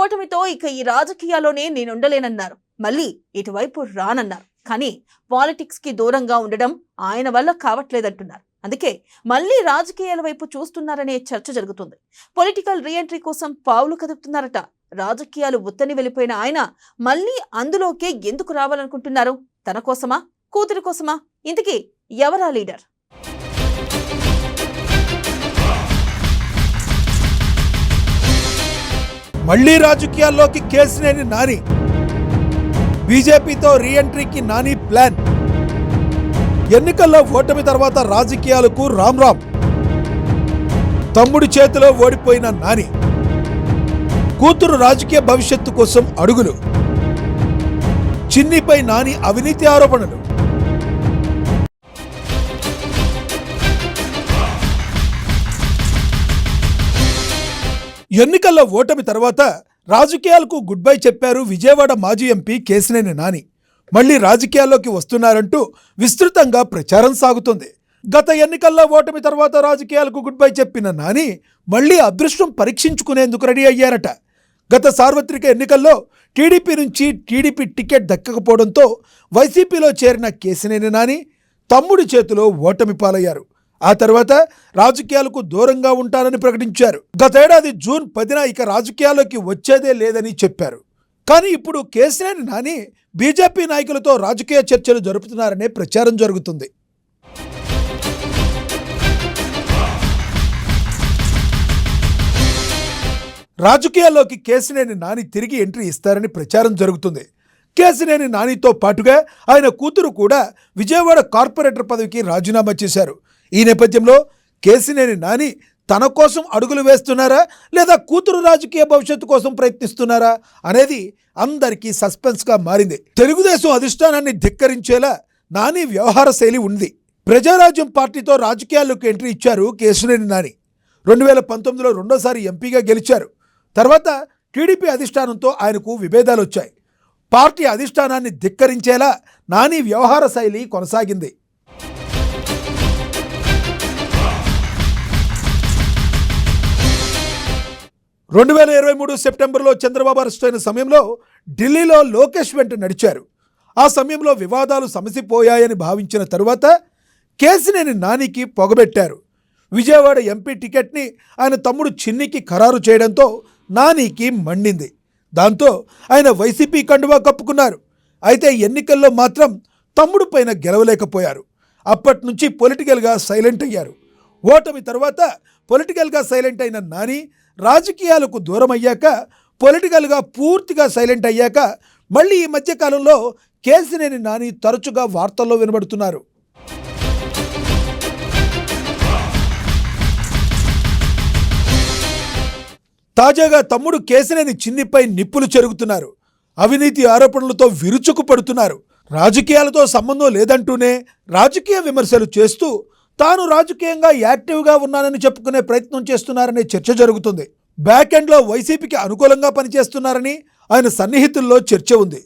ఓటమితో ఇక ఈ రాజకీయాల్లోనే నేనుండలేనన్నారు. మళ్ళీ ఇటువైపు రానన్నారు. కానీ పాలిటిక్స్ కి దూరంగా ఉండడం ఆయన వల్ల కావట్లేదంటున్నారు. అందుకే మళ్ళీ రాజకీయాల వైపు చూస్తున్నారనే చర్చ జరుగుతుంది. పొలిటికల్ రీఎంట్రీ కోసం పావులు కదుపుతున్నారట. రాజకీయాలు ఉత్తని వెళ్ళిపోయిన ఆయన మళ్ళీ అందులోకే ఎందుకు రావాలనుకుంటున్నారు? తన కోసమా, కూతురి కోసమా? ఇంతకీ ఎవరా లీడర్? మళ్లీ రాజకీయాల్లోకి కేసినేని నాని. బీజేపీతో రీఎంట్రీకి నాని ప్లాన్. ఎన్నికల్లో ఓటమి తర్వాత రాజకీయాలకు రామ్ రామ్. తమ్ముడి చేతిలో ఓడిపోయిన నాని, కూతురు రాజకీయ భవిష్యత్తు కోసం అడుగులు. చిన్నిపై నాని అవినీతి ఆరోపణలు. ఎన్నికల్లో ఓటమి తర్వాత రాజకీయాలకు గుడ్ బై చెప్పారు విజయవాడ మాజీ ఎంపీ కేసినేని నాని. మళ్లీ రాజకీయాల్లోకి వస్తున్నారంటూ విస్తృతంగా ప్రచారం సాగుతుంది. గత ఎన్నికల్లో ఓటమి తర్వాత రాజకీయాలకు గుడ్ బై చెప్పిన నాని మళ్లీ అదృష్టం పరీక్షించుకునేందుకు రెడీ అయ్యారట. గత సార్వత్రిక ఎన్నికల్లో టీడీపీ నుంచి టీడీపీ టికెట్ దక్కకపోవడంతో వైసీపీలో చేరిన కేసినేని నాని తమ్ముడి చేతిలో ఓటమి పాలయ్యారు. ఆ తర్వాత రాజకీయాలకు దూరంగా ఉంటారని ప్రకటించారు. గతేడాది జూన్ 10న ఇక రాజకీయాల్లోకి వచ్చేదే లేదని చెప్పారు. కానీ ఇప్పుడు కేసినేని నాని బీజేపీ నాయకులతో రాజకీయ చర్చలు జరుపుతున్నారనే ప్రచారం జరుగుతుంది. రాజకీయాల్లోకి కేసినేని నాని తిరిగి ఎంట్రీ ఇస్తారని ప్రచారం జరుగుతుంది. కేసినేని నానితో పాటుగా ఆయన కూతురు కూడా విజయవాడ కార్పొరేటర్ పదవికి రాజీనామా చేశారు. ఈ నేపథ్యంలో కేసినేని నాని తన కోసం అడుగులు వేస్తున్నారా లేదా కూతురు రాజకీయ భవిష్యత్తు కోసం ప్రయత్నిస్తున్నారా అనేది అందరికీ సస్పెన్స్గా మారింది. తెలుగుదేశం అధిష్టానాన్ని ధిక్కరించేలా నాని వ్యవహార శైలి ఉంది. ప్రజారాజ్యం పార్టీతో రాజకీయాల్లోకి ఎంట్రీ ఇచ్చారు కేసినేని నాని. 2019లో రెండోసారి ఎంపీగా గెలిచారు. తర్వాత టీడీపీ అధిష్టానంతో ఆయనకు విభేదాలు వచ్చాయి. పార్టీ అధిష్టానాన్ని ధిక్కరించేలా నాని వ్యవహార శైలి కొనసాగింది. 2023 సెప్టెంబర్లో చంద్రబాబు అరెస్ట్ అయిన సమయంలో ఢిల్లీలో లోకేష్ వెంట నడిచారు. ఆ సమయంలో వివాదాలు సమసిపోయాయని భావించిన తరువాత కేసినేని నానికి పొగబెట్టారు. విజయవాడ ఎంపీ టికెట్ని ఆయన తమ్ముడు చిన్నికి ఖరారు చేయడంతో నానికి మండింది. దాంతో ఆయన వైసీపీ కండువా కప్పుకున్నారు. అయితే ఎన్నికల్లో మాత్రం తమ్ముడు పైన గెలవలేకపోయారు. అప్పటి నుంచి పొలిటికల్గా సైలెంట్ అయ్యారు. ఓటమి తర్వాత పొలిటికల్గా సైలెంట్ అయిన నాని రాజకీయాలకు దూరం అయ్యాక, పొలిటికల్గా పూర్తిగా సైలెంట్ అయ్యాక మళ్ళీ ఈ మధ్యకాలంలో కేసినేని నాని తరచుగా వార్తల్లో వినబడుతున్నారు. తాజాగా తమ్ముడు కేసినేని చిన్నిపై నిప్పులు చెరుగుతున్నారు. అవినీతి ఆరోపణలతో విరుచుకుపడుతున్నారు. రాజకీయాలతో సంబంధం లేదంటూనే రాజకీయ విమర్శలు చేస్తూ తాను రాజకీయంగా యాక్టివ్గా ఉన్నానని చెప్పుకునే ప్రయత్నం చేస్తున్నారనే చర్చ జరుగుతుంది. బ్యాక్ ఎండ్లో వైసీపీకి అనుకూలంగా పనిచేస్తున్నారని ఆయన సన్నిహితుల్లో చర్చ ఉంది.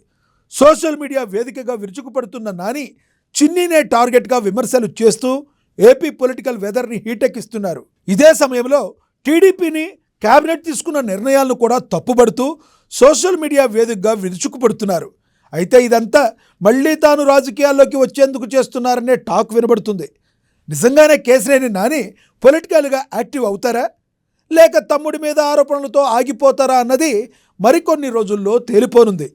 సోషల్ మీడియా వేదికగా విరుచుకుపడుతున్న నాని చిన్నీనే టార్గెట్గా విమర్శలు చేస్తూ ఏపీ పొలిటికల్ వెదర్ని హీటెక్కిస్తున్నారు. ఇదే సమయంలో టీడీపీని కేబినెట్ తీసుకున్న నిర్ణయాలను కూడా తప్పుబడుతూ సోషల్ మీడియా వేదికగా విరుచుకుపడుతున్నారు. అయితే ఇదంతా మళ్లీ తాను రాజకీయాల్లోకి వచ్చేందుకు చేస్తున్నారనే టాక్ వినబడుతుంది. నిజంగానే కేసినేని నాని పొలిటికల్గా యాక్టివ్ అవుతారా లేక తమ్ముడి మీద ఆరోపణలతో ఆగిపోతారా అన్నది మరికొన్ని రోజుల్లో తేలిపోనుంది.